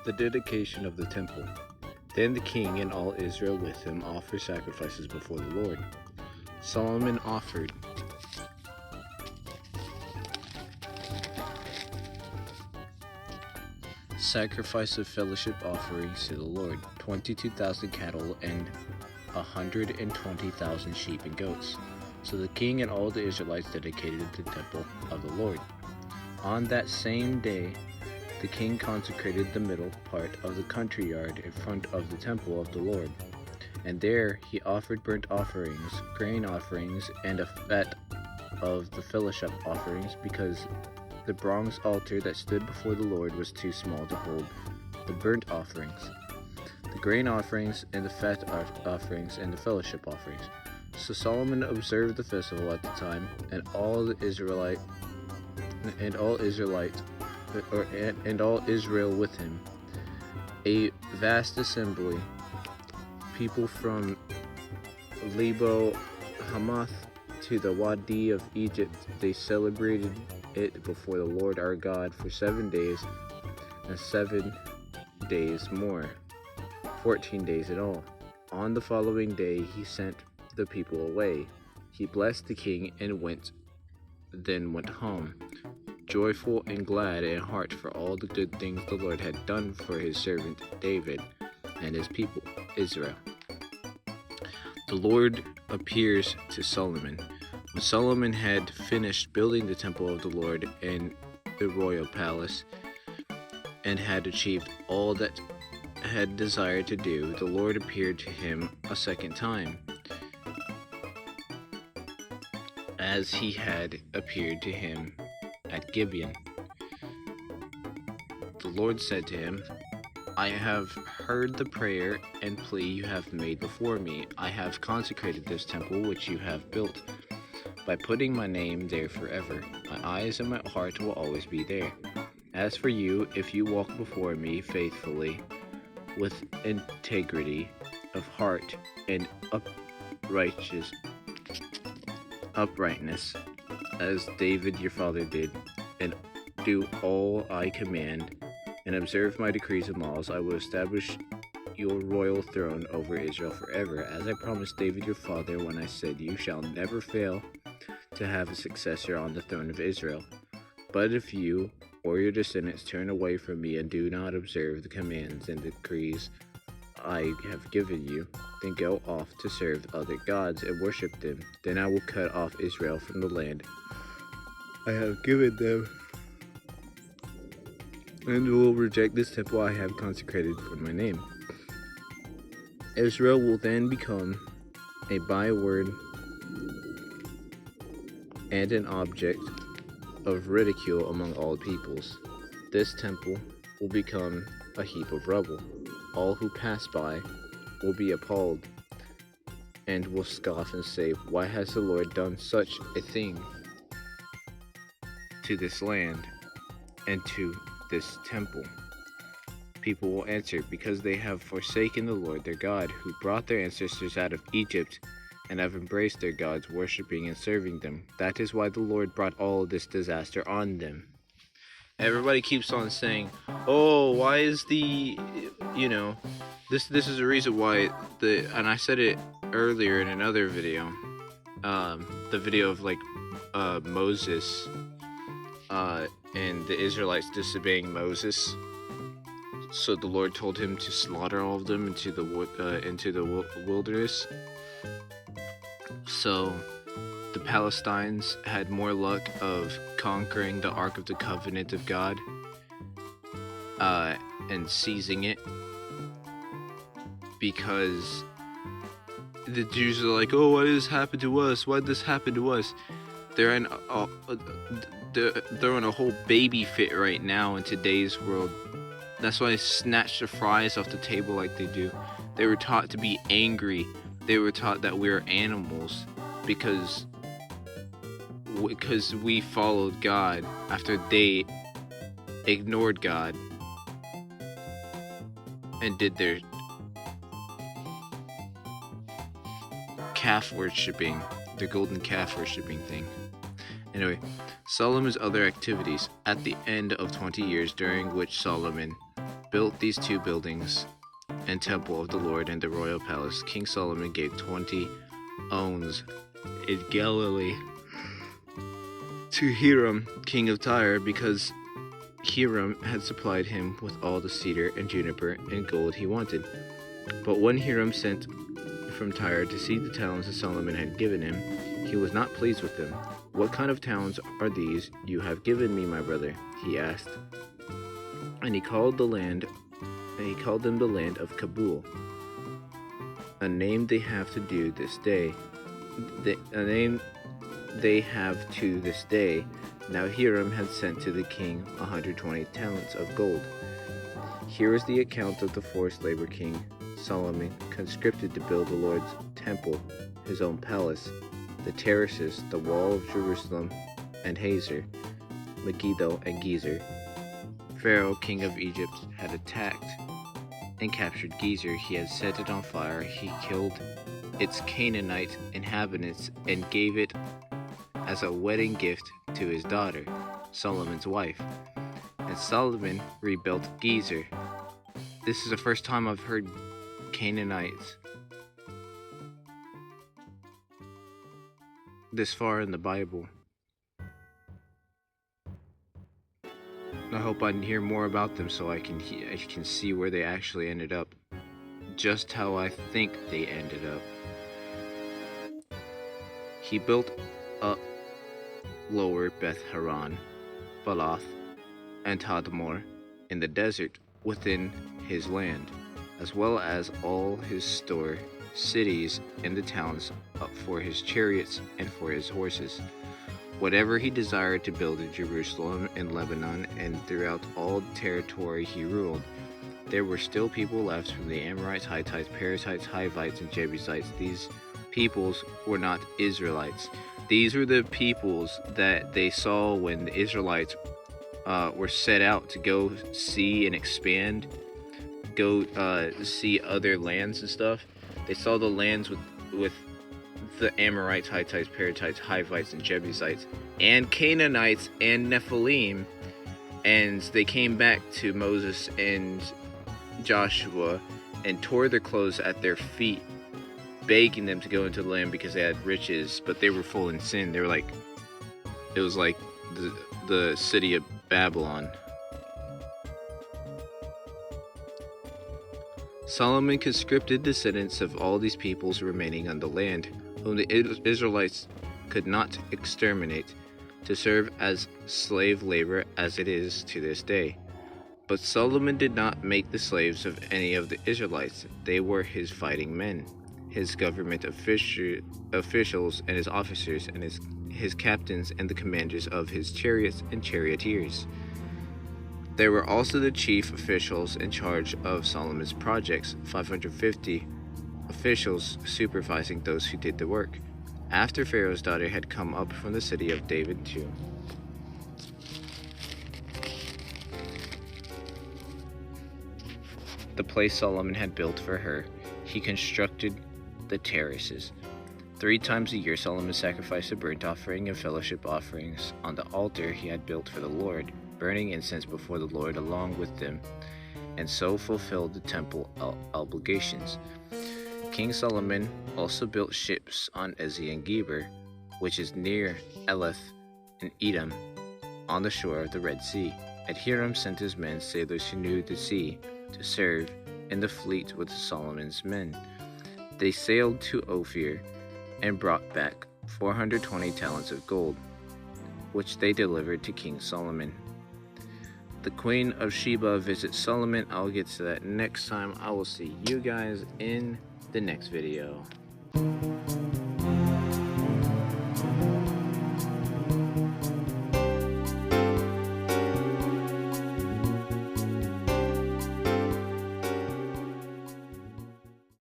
The dedication of the temple. Then the king and all Israel with him offered sacrifices before the Lord. Solomon offered sacrifice of fellowship offerings to the Lord, 22,000 cattle and 120,000 sheep and goats. So the king and all the Israelites dedicated the temple of the Lord. On that same day, the king consecrated the middle part of the country yard in front of the temple of the Lord. And there he offered burnt offerings, grain offerings, and a fat of the fellowship offerings, because the bronze altar that stood before the Lord was too small to hold the burnt offerings, the grain offerings, and the fat offerings, and the fellowship offerings. So Solomon observed the festival at the time, and all Israel with him, a vast assembly, people from Lebo Hamath to the Wadi of Egypt. They celebrated it before the Lord our God for 7 days, and 7 days more, 14 days in all. On the following day he sent the people away. He blessed the king and then went home, joyful and glad in heart for all the good things the Lord had done for his servant David and his people Israel. The Lord appears to Solomon. When Solomon had finished building the temple of the Lord and the royal palace, and had achieved all that had desired to do, the Lord appeared to him a second time, as he had appeared to him at Gibeon. The Lord said to him, I have heard the prayer and plea you have made before me. I have consecrated this temple which you have built, by putting my name there forever. My eyes and my heart will always be there. As for you, if you walk before me faithfully, with integrity of heart and uprightness, as David your father did, and do all I command, and observe my decrees and laws, I will establish your royal throne over Israel forever, as I promised David your father when I said, you shall never fail to have a successor on the throne of Israel. But if you or your descendants turn away from me and do not observe the commands and decrees I have given you, then go off to serve other gods and worship them. Then I will cut off Israel from the land I have given them, and will reject this temple I have consecrated for my name. Israel will then become a byword and an object of ridicule among all peoples. This temple will become a heap of rubble. All who pass by will be appalled and will scoff and say, why has the Lord done such a thing to this land and to this temple? People will answer, because they have forsaken the Lord their God, who brought their ancestors out of Egypt, and have embraced their gods, worshiping and serving them. That is why the Lord brought all of this disaster on them. Everybody keeps on saying, oh, why is this is the reason why and I said it earlier in another video, the video of Moses, and the Israelites disobeying Moses. So the Lord told him to slaughter all of them into the wilderness. So the Palestinians had more luck of conquering the Ark of the Covenant of God and seizing it, because the Jews are like, oh, why did this happen to us? Why did this happen to us? They're in a whole baby fit right now in today's world. That's why they snatch the fries off the table like they do. They were taught to be angry. They were taught that we are animals because we followed God after they ignored God and did their calf worshipping, their golden calf worshipping thing. Anyway, Solomon's other activities. At the end of 20 years, during which Solomon built these two buildings and temple of the Lord and the royal palace. King Solomon gave 20 owns in Galilee to Hiram, king of Tyre, because Hiram had supplied him with all the cedar and juniper and gold he wanted. But when Hiram sent from Tyre to see the towns that Solomon had given him, he was not pleased with them. "What kind of towns are these you have given me, my brother?" he asked. And he called them the land of Kabul, a name they have to this day. Now Hiram had sent to the king 120 talents of gold. Here is the account of the forced labor King Solomon conscripted to build the Lord's temple, his own palace, the terraces, the wall of Jerusalem, and Hazor, Megiddo, and Gezer. Pharaoh, king of Egypt, had attacked and captured Gezer. He had set it on fire. He killed its Canaanite inhabitants and gave it as a wedding gift to his daughter, Solomon's wife. And Solomon rebuilt Gezer. This is the first time I've heard Canaanites this far in the Bible. I hope I can hear more about them so I can see where they actually ended up, just how I think they ended up. He built up Lower Beth Haran, Baalath, and Tadmor in the desert within his land, as well as all his store cities and the towns for his chariots and for his horses. Whatever he desired to build in Jerusalem, in Lebanon, and throughout all the territory he ruled, there were still people left from the Amorites, Hittites, Perizzites, Hivites, and Jebusites. These peoples were not Israelites. These were the peoples that they saw when the Israelites were set out to go see and expand, go see other lands and stuff. They saw the lands with the Amorites, Hittites, Perizzites, Hivites, and Jebusites, and Canaanites and Nephilim, and they came back to Moses and Joshua and tore their clothes at their feet, begging them to go into the land because they had riches, but they were full in sin. They were like, it was like the city of Babylon. Solomon conscripted descendants of all these peoples remaining on the land, whom the Israelites could not exterminate, to serve as slave labor as it is to this day. But Solomon did not make the slaves of any of the Israelites. They were his fighting men, his government officials and his officers, and his captains and the commanders of his chariots and charioteers. There were also the chief officials in charge of Solomon's projects, 550 officials supervising those who did the work, after Pharaoh's daughter had come up from the city of David too. The place Solomon had built for her, he constructed the terraces. 3 times a year Solomon sacrificed a burnt offering and fellowship offerings on the altar he had built for the Lord, burning incense before the Lord along with them, and so fulfilled the temple obligations. King Solomon also built ships on Ezion-Geber, which is near Elath in Edom, on the shore of the Red Sea. And Hiram sent his men, sailors who knew the sea, to serve in the fleet with Solomon's men. They sailed to Ophir and brought back 420 talents of gold, which they delivered to King Solomon. The Queen of Sheba visits Solomon. I'll get to that next time. I will see you guys in the next video.